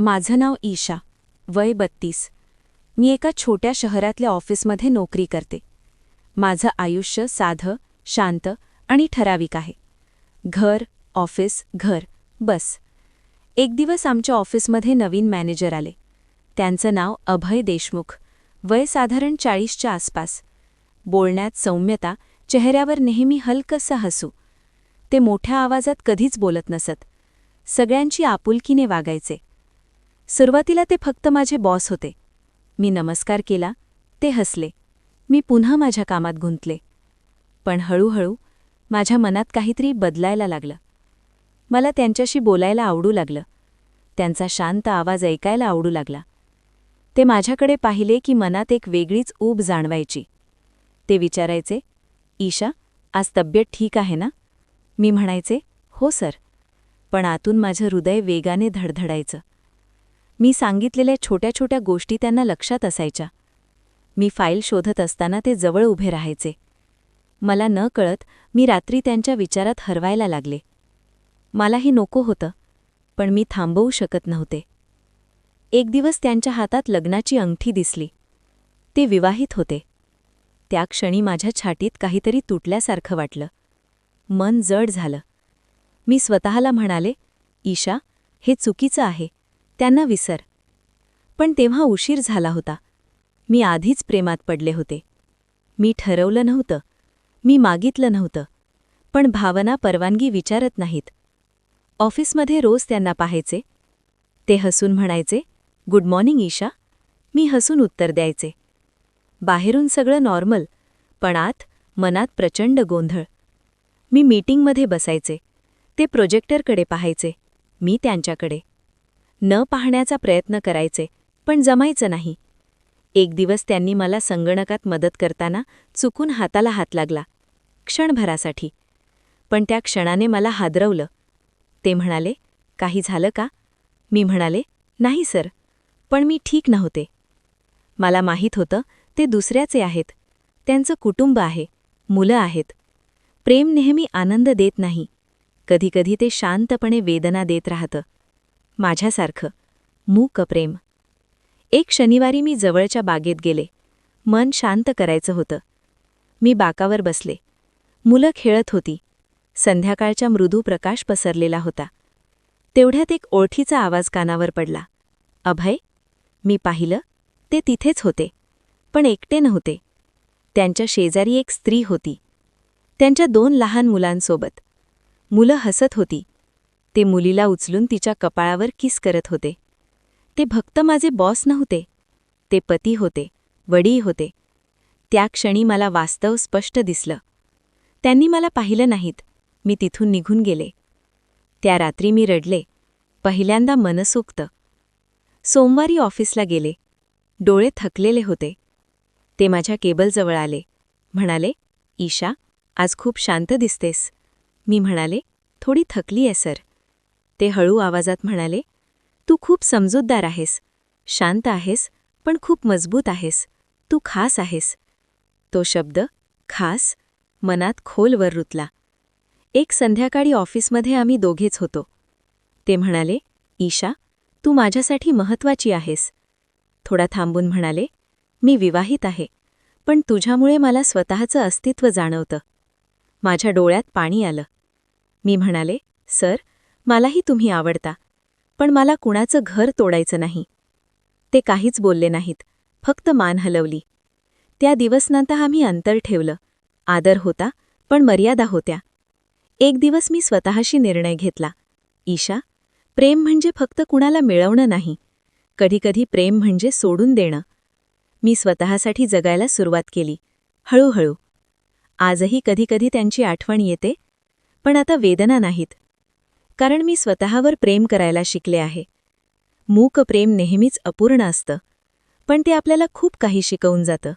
माझं नाव ईशा, वय 32. मी एका छोट्या शहरातल्या ऑफिसमध्ये नोकरी करते. माझं आयुष्य साधं, शांत आणि ठराविक आहे. घर, ऑफिस, घर, बस. एक दिवस आमच्या ऑफिसमध्ये नवीन मॅनेजर आले. त्यांचं नाव अभय देशमुख, वय साधारण 40च्या आसपास. बोलण्यात सौम्यता, चेहऱ्यावर नेहमी हलकंसं हसू. ते मोठ्या आवाजात कधीच बोलत नसत. सगळ्यांची आपुलकीने वागायचे. सुरुवातीला ते फक्त माझे बॉस होते. मी नमस्कार केला, ते हसले. मी पुन्हा माझ्या कामात गुंतले. पण हळूहळू माझ्या मनात काहीतरी बदलायला लागलं. मला त्यांच्याशी बोलायला आवडू लागलं. त्यांचा शांत आवाज ऐकायला आवडू लागला. ते माझ्याकडे पाहिले की मनात एक वेगळीच ऊब जाणवायची. ते विचारायचे, ईशा, आज तब्येत ठीक आहे ना? मी म्हणायचे, हो सर. पण आतून माझं हृदय वेगाने धडधडायचं. मी सांगितलेल्या छोट्या छोट्या गोष्टी त्यांना लक्षात असायच्या. मी फाईल शोधत असताना ते जवळ उभे राहायचे. मला न कळत मी रात्री त्यांच्या विचारात हरवायला लागले. मलाही नको होतं, पण मी थांबवू शकत नव्हते. एक दिवस त्यांच्या हातात लग्नाची अंगठी दिसली. ते विवाहित होते. त्या क्षणी माझ्या छातीत काहीतरी तुटल्यासारखं वाटलं. मन जड झालं. मी स्वतःला म्हणाले, ईशा, हे चुकीचं आहे, त्यांना विसर. पण तेव्हा उशीर झाला होता. मी आधीच प्रेमात पडले होते. मी ठरवलं नव्हतं, मी मागितलं नव्हतं. पण भावना परवानगी विचारत नाहीत. ऑफिसमध्ये रोज त्यांना पाहायचे. ते हसून म्हणायचे, गुड मॉर्निंग ईशा. मी हसून उत्तर द्यायचे. बाहेरून सगळं नॉर्मल, पण आत मनात प्रचंड गोंधळ. मी मीटिंगमध्ये बसायचे. ते प्रोजेक्टरकडे पाहायचे, मी त्यांच्याकडे. न पाहण्याचा प्रयत्न करायचे, पण जमायचं नाही. एक दिवस त्यांनी मला संगणकात मदत करताना चुकून हाताला हात लागला, क्षणभरासाठी. पण त्या क्षणाने मला हादरवलं. ते म्हणाले, काही झालं का? मी म्हणाले, नाही सर, पण मी ठीक नव्हते. मला माहीत होतं ते दुसऱ्याचे आहेत. त्यांचं कुटुंब आहे, मुलं आहेत. प्रेम नेहमी आनंद देत नाही. कधीकधी ते शांतपणे वेदना देत राहतं. माझ्यासारखं मूक प्रेम. एक शनिवारी मी जवळच्या बागेत गेले. मन शांत करायचं होतं. मी बाकावर बसले. मुलं खेळत होती. संध्याकाळचा मृदू प्रकाश पसरलेला होता. तेवढ्यात एक ओळखीचा आवाज कानावर पडला, अभय. मी पाहिलं, ते तिथेच होते. पण एकटे नव्हते. त्यांच्या शेजारी एक स्त्री होती. त्यांच्या 2 लहान मुलांसोबत. मुलं हसत होती. ते मुलीला उचलून तिच्या कपाळावर किस करत होते. ते फक्त माझे बॉस नव्हते. ते पती होते, वडील होते. त्या क्षणी मला वास्तव स्पष्ट दिसलं. त्यांनी मला पाहिलं नाहीत. मी तिथून निघून गेले. त्या रात्री मी रडले, पहिल्यांदा मनसोक्त. सोमवारी ऑफिसला गेले. डोळे थकलेले होते. ते माझ्या केबलजवळ आले. म्हणाले, ईशा, आज खूप शांत दिसतेस. मी म्हणाले, थोडी थकली आहे सर. ते हळू आवाजात म्हणाले, तू खूप समजूतदार आहेस, शांत आहेस, पण खूप मजबूत आहेस. तू खास आहेस. तो शब्द, खास, मनात खोलवर रुतला. एक संध्याकाळी ऑफिसमध्ये आम्ही दोघेच होतो. ते म्हणाले, ईशा, तू माझ्यासाठी महत्त्वाची आहेस. थोडा थांबून म्हणाले, मी विवाहित आहे, पण तुझ्यामुळे मला स्वतःचं अस्तित्व जाणवतं. माझ्या डोळ्यात पाणी आलं. मी म्हणाले, सर, मलाही तुम्ही आवडता, पण मला कुणाचं घर तोडायचं नाही. ते काहीच बोलले नाहीत, फक्त मान हलवली. त्या दिवसनंतर आम्ही अंतर ठेवलं. आदर होता, पण मर्यादा होत्या. एक दिवस मी स्वतःशी निर्णय घेतला, ईशा, प्रेम म्हणजे फक्त कुणाला मिळवणं नाही. कधीकधी प्रेम म्हणजे सोडून देणं. मी स्वतःसाठी जगायला सुरुवात केली, हळूहळू. आजही कधीकधी त्यांची आठवण येते, पण आता वेदना नाहीत. कारण मी स्वतःवर प्रेम करायला शिकले आहे. मूक प्रेम नेहमीच अपूर्ण असतं, पण ते आपल्याला खूप काही शिकवून जातं.